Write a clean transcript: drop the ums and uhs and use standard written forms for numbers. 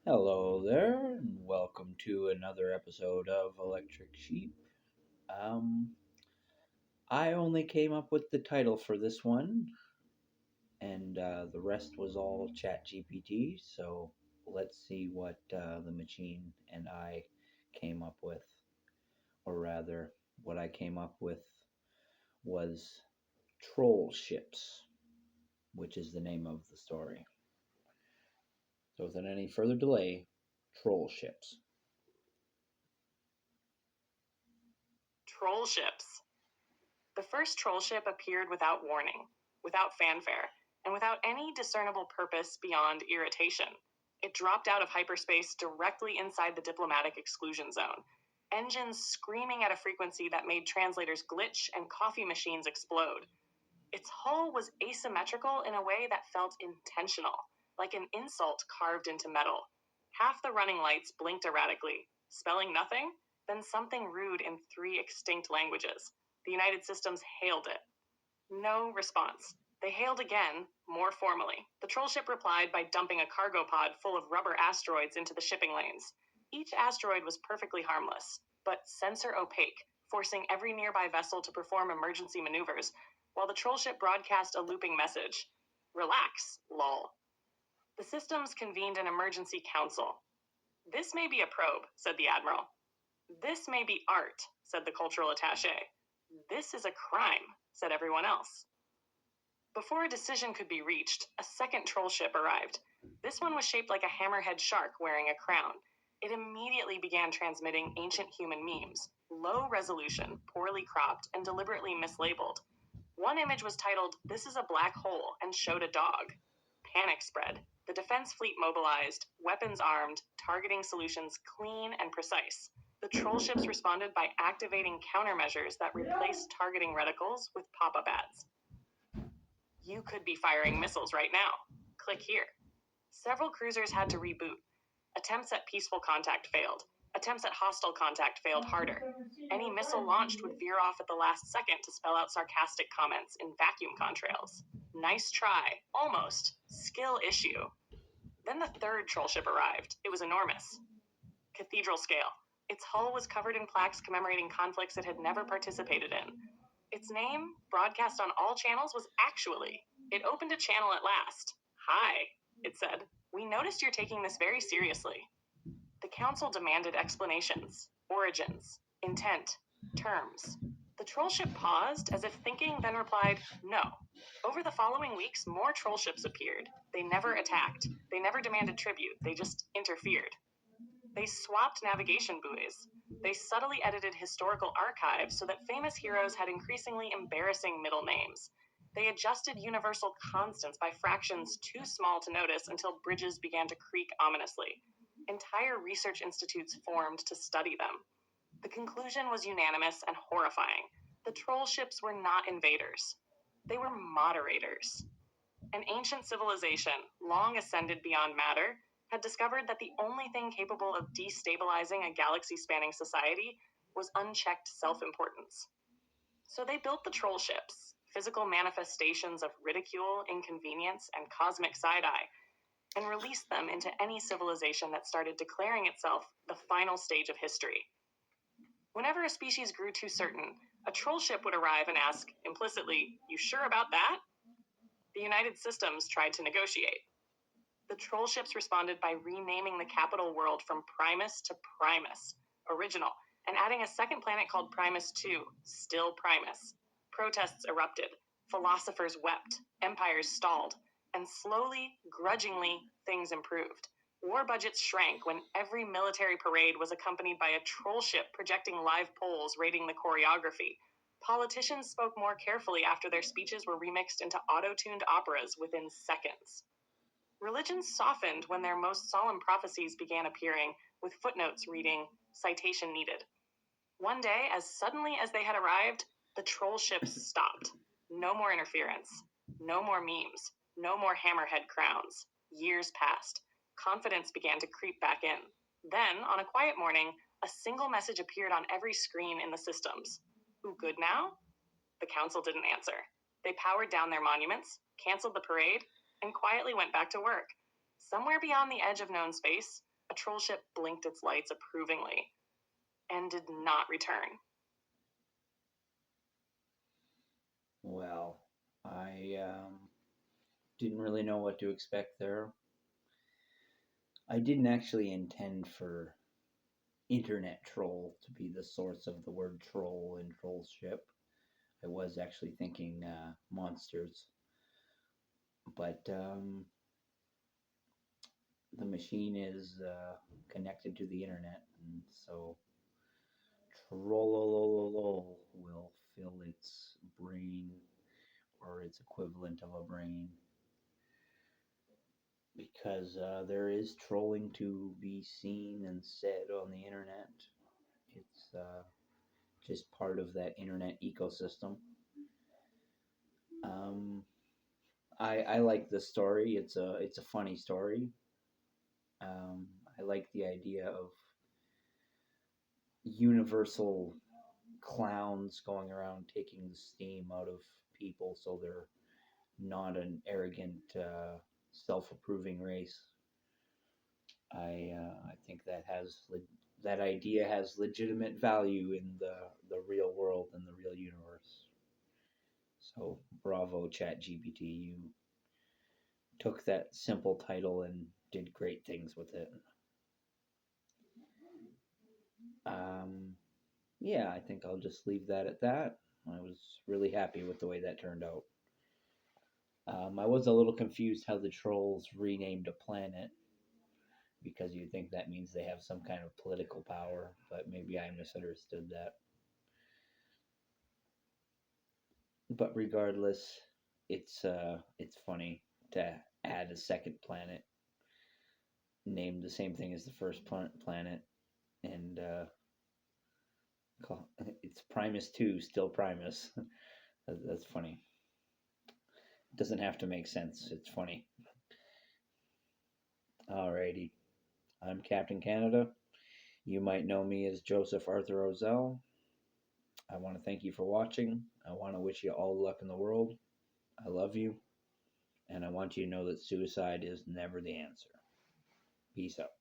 Hello there, and welcome to another episode of Electric Sheep. Um, I only came up with the title for this one, and the rest was all Chat GPT. So let's see what the machine and I came up with, or rather, what I came up with was Trollships, which is the name of the story. So without any further delay, Trollships. Trollships. The first trollship appeared without warning, without fanfare, and without any discernible purpose beyond irritation. It dropped out of hyperspace directly inside the diplomatic exclusion zone, engines screaming at a frequency that made translators glitch and coffee machines explode. Its hull was asymmetrical in a way that felt intentional, like an insult carved into metal. Half the running lights blinked erratically, spelling nothing, then something rude in three extinct languages. The United Systems hailed it. No response. They hailed again, more formally. The trollship replied by dumping a cargo pod full of rubber asteroids into the shipping lanes. Each asteroid was perfectly harmless, but sensor opaque, forcing every nearby vessel to perform emergency maneuvers, while the trollship broadcast a looping message. Relax, lol. The systems convened an emergency council. This may be a probe, said the admiral. This may be art, said the cultural attaché. This is a crime, said everyone else. Before a decision could be reached, a second trollship arrived. This one was shaped like a hammerhead shark wearing a crown. It immediately began transmitting ancient human memes, low resolution, poorly cropped, and deliberately mislabeled. One image was titled, "This is a black hole," and showed a dog. Panic spread. The defense fleet mobilized, weapons armed, targeting solutions clean and precise. The trollships responded by activating countermeasures that replaced targeting reticles with pop-up ads. You could be firing missiles right now. Click here. Several cruisers had to reboot. Attempts at peaceful contact failed. Attempts at hostile contact failed harder. Any missile launched would veer off at the last second to spell out sarcastic comments in vacuum contrails. Nice try. Almost. Skill issue. Then the third trollship arrived. It was enormous. Cathedral scale. Its hull was covered in plaques commemorating conflicts it had never participated in. Its name, broadcast on all channels, was actually. It opened a channel at last. Hi, it said. We noticed you're taking this very seriously. The council demanded explanations, origins, intent, terms. The trollship paused as if thinking, then replied, no. Over the following weeks, more trollships appeared. They never attacked. They never demanded tribute. They just interfered. They swapped navigation buoys. They subtly edited historical archives so that famous heroes had increasingly embarrassing middle names. They adjusted universal constants by fractions too small to notice until bridges began to creak ominously. Entire research institutes formed to study them. The conclusion was unanimous and horrifying. The trollships were not invaders. They were moderators. An ancient civilization, long ascended beyond matter, had discovered that the only thing capable of destabilizing a galaxy-spanning society was unchecked self-importance. So they built the trollships, physical manifestations of ridicule, inconvenience, and cosmic side-eye, and released them into any civilization that started declaring itself the final stage of history. Whenever a species grew too certain, a trollship would arrive and ask, implicitly, "You sure about that?" The United Systems tried to negotiate. The trollships responded by renaming the capital world from Primus to Primus, original, and adding a second planet called Primus II, still Primus. Protests erupted. Philosophers wept. Empires stalled. And slowly, grudgingly, things improved. War budgets shrank when every military parade was accompanied by a trollship projecting live polls rating the choreography. Politicians spoke more carefully after their speeches were remixed into auto-tuned operas within seconds. Religions softened when their most solemn prophecies began appearing, with footnotes reading, "Citation needed." One day, as suddenly as they had arrived, the trollships stopped. No more interference. No more memes. No more hammerhead crowns. Years passed. Confidence began to creep back in. Then, on a quiet morning, a single message appeared on every screen in the systems. Who good now? The council didn't answer. They powered down their monuments, canceled the parade, and quietly went back to work. Somewhere beyond the edge of known space, A troll ship blinked its lights approvingly and did not return. Well, I didn't really know what to expect there. I didn't actually intend for internet troll to be the source of the word troll in Trollship. I was actually thinking monsters, but the machine is connected to the internet, and so troll will fill its brain or its equivalent of a brain because there is trolling to be seen and said on the internet. It's just part of that internet ecosystem. Um, I like the story. It's a funny story. I like the idea of universal clowns going around taking the steam out of people, so they're not an arrogant, self-approving race. I think that idea has legitimate value in the real world and the real universe. So bravo, ChatGPT, you took that simple title and did great things with it. Um, yeah, I think I'll just leave that at that. I was really happy with the way that turned out. I was a little confused how the trolls renamed a planet because you think that means they have some kind of political power, but maybe I misunderstood that. But regardless, it's funny to add a second planet named the same thing as the first planet, and it's Primus 2, still Primus. That's funny. It doesn't have to make sense. It's funny. Alrighty. I'm Captain Canada. You might know me as Joseph Arthur Roszell. I want to thank you for watching. I want to wish you all the luck in the world. I love you. And I want you to know that suicide is never the answer. Peace out.